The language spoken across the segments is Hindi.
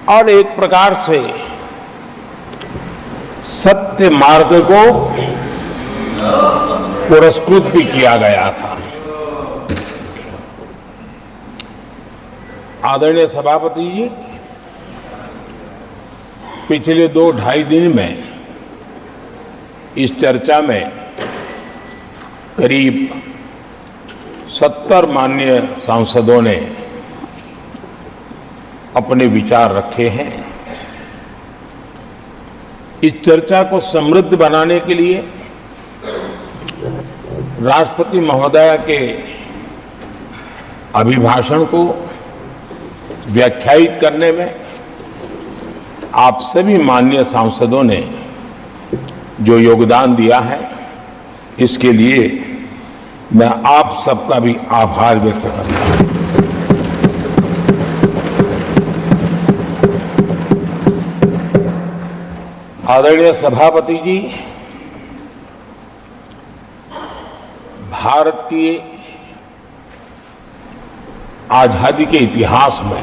और एक प्रकार से सत्य मार्ग को पुरस्कृत भी किया गया था। आदरणीय सभापति जी, पिछले 2-2.5 दिन में इस चर्चा में करीब 70 माननीय सांसदों ने अपने विचार रखे हैं। इस चर्चा को समृद्ध बनाने के लिए राष्ट्रपति महोदया के अभिभाषण को व्याख्यायित करने में आप सभी माननीय सांसदों ने जो योगदान दिया है, इसके लिए मैं आप सबका भी आभार व्यक्त करता हूं। आदरणीय सभापति जी, भारत की आजादी के इतिहास में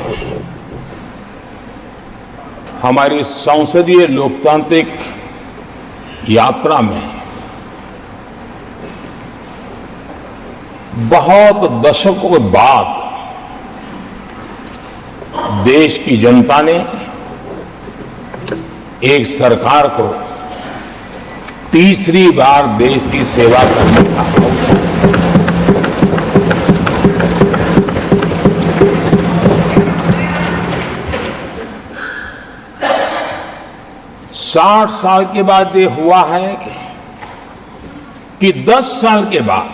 हमारी संसदीय लोकतांत्रिक यात्रा में बहुत दशकों के बाद देश की जनता ने एक सरकार को तीसरी बार देश की सेवा करने का अवसर 60 साल के बाद ये हुआ है कि 10 साल के बाद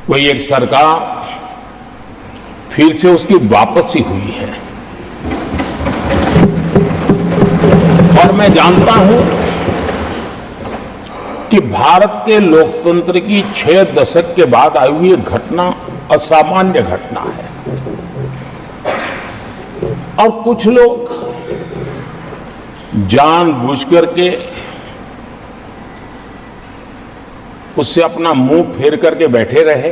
कोई एक सरकार फिर से उसकी वापसी हुई है। और मैं जानता हूं कि भारत के लोकतंत्र की 6 दशक के बाद आई हुई घटना असामान्य घटना है। और कुछ लोग जानबूझ करके उससे अपना मुंह फेर करके बैठे रहे।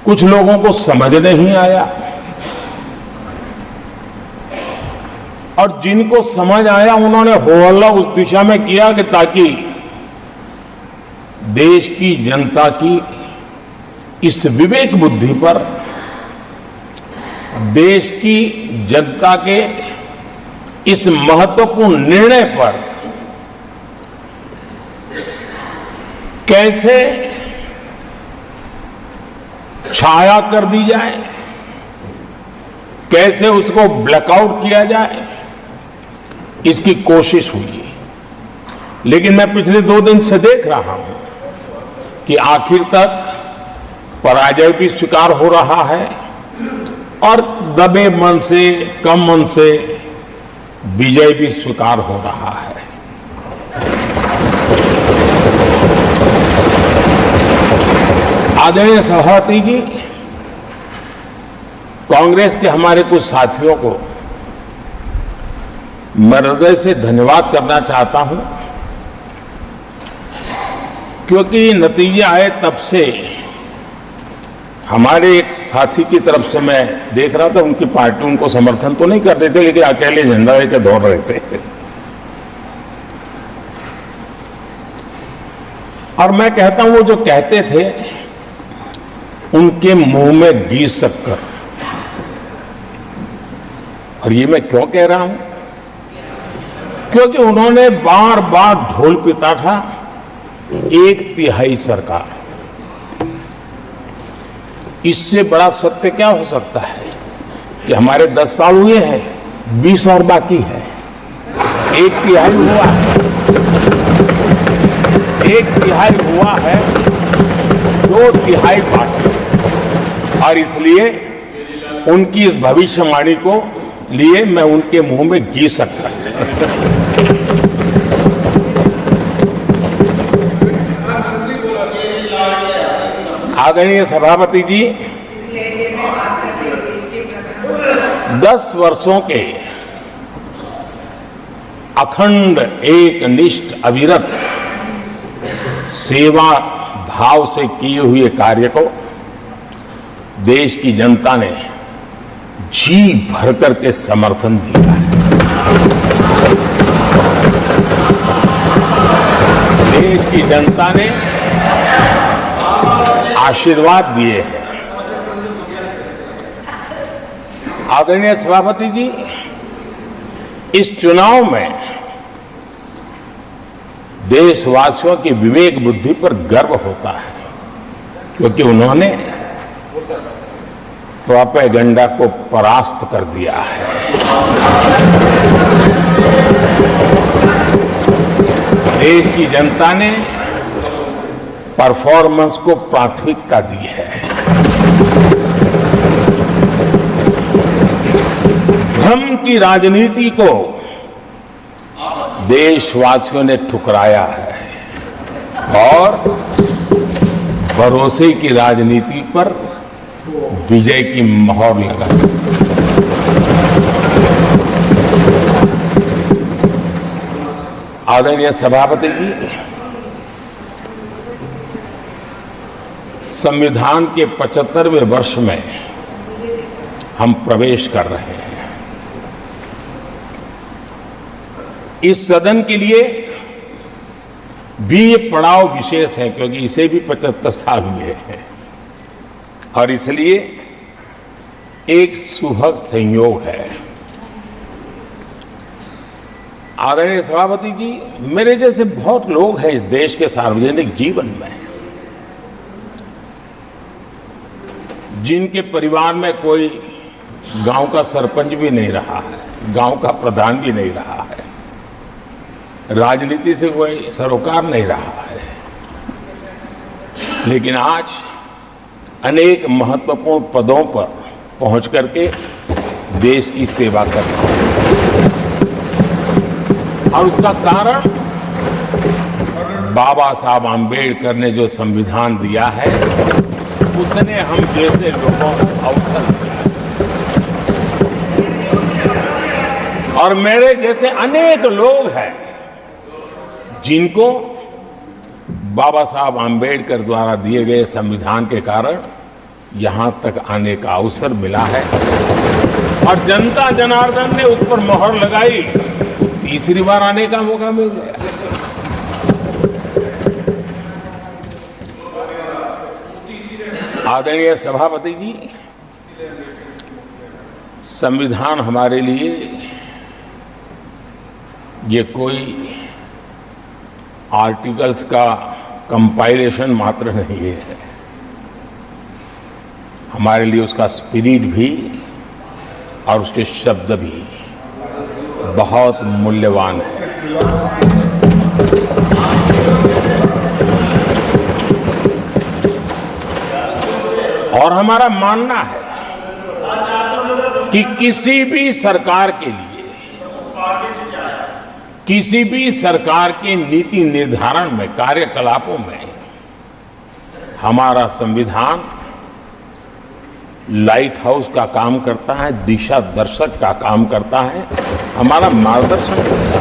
कुछ लोगों को समझ नहीं आया और जिनको समझ आया उन्होंने हो हल्ला उस दिशा में किया कि ताकि देश की जनता की इस विवेक बुद्धि पर, देश की जनता के इस महत्वपूर्ण निर्णय पर कैसे छाया कर दी जाए, कैसे उसको ब्लैकआउट किया जाए, इसकी कोशिश हुई। लेकिन मैं पिछले 2 दिन से देख रहा हूं कि आखिर तक पराजय भी स्वीकार हो रहा है और दबे मन से, कम मन से विजय भी स्वीकार हो रहा है। आदरणीय सभापति जी, कांग्रेस के हमारे कुछ साथियों को मैं हृदय से धन्यवाद करना चाहता हूं, क्योंकि नतीजे आए तब से हमारे एक साथी की तरफ से मैं देख रहा था, उनकी पार्टी उनको समर्थन तो नहीं करते थे, लेकिन अकेले झंडा लेकर दौड़ रहे थे। और मैं कहता हूं, वो जो कहते थे उनके मुंह में घी शक्कर। और ये मैं क्यों कह रहा हूं? क्योंकि उन्होंने बार बार ढोल पीटा था 1/3 सरकार। इससे बड़ा सत्य क्या हो सकता है कि हमारे 10 साल हुए हैं, 20 और बाकी है। 1/3 हुआ है, 1/3 हुआ है, 2/3 बाकी। और इसलिए उनकी इस भविष्यवाणी को लिए मैं उनके मुंह में घी सकता हूं। आदरणीय सभापति जी, 10 वर्षों के अखंड, एकनिष्ठ, अविरत सेवा भाव से किए हुए कार्य को देश की जनता ने जी भर करके समर्थन दिया है। देश की जनता ने आशीर्वाद दिए हैं। आदरणीय सभापति जी, इस चुनाव में देशवासियों की विवेक बुद्धि पर गर्व होता है, क्योंकि उन्होंने प्रोपेगेंडा को परास्त कर दिया है। देश की जनता ने परफॉर्मेंस को प्राथमिकता दी है। भ्रम की राजनीति को देशवासियों ने ठुकराया है और भरोसे की राजनीति पर विजय की मोहर लगा। आदरणीय सभापति जी, संविधान के 75वें वर्ष में हम प्रवेश कर रहे हैं। इस सदन के लिए भी ये पड़ाव विशेष है, क्योंकि इसे भी 75 साल हुए हैं और इसलिए एक सुखद संयोग है। आदरणीय सभापति जी, मेरे जैसे बहुत लोग हैं इस देश के सार्वजनिक जीवन में, जिनके परिवार में कोई गांव का सरपंच भी नहीं रहा है, गांव का प्रधान भी नहीं रहा है, राजनीति से कोई सरोकार नहीं रहा है, लेकिन आज अनेक महत्वपूर्ण पदों पर पहुंच करके देश की सेवा कर रहे हैं। और उसका कारण बाबा साहब आम्बेडकर ने जो संविधान दिया है, उसने हम जैसे लोगों को अवसर दिया और मेरे जैसे अनेक लोग हैं जिनको बाबा साहब आम्बेडकर द्वारा दिए गए संविधान के कारण यहां तक आने का अवसर मिला है और जनता जनार्दन ने उस पर मोहर लगाई, तो तीसरी बार आने का मौका मिल गया। आदरणीय सभापति जी, संविधान हमारे लिए ये कोई आर्टिकल्स का कंपाइलेशन मात्र नहीं है, हमारे लिए उसका स्पिरिट भी और उसके शब्द भी बहुत मूल्यवान है। और हमारा मानना है कि किसी भी सरकार के लिए, किसी भी सरकार के नीति निर्धारण में, कार्यकलापों में हमारा संविधान लाइट हाउस का काम करता है, दिशा दर्शक का काम करता है, हमारा मार्गदर्शन करता है।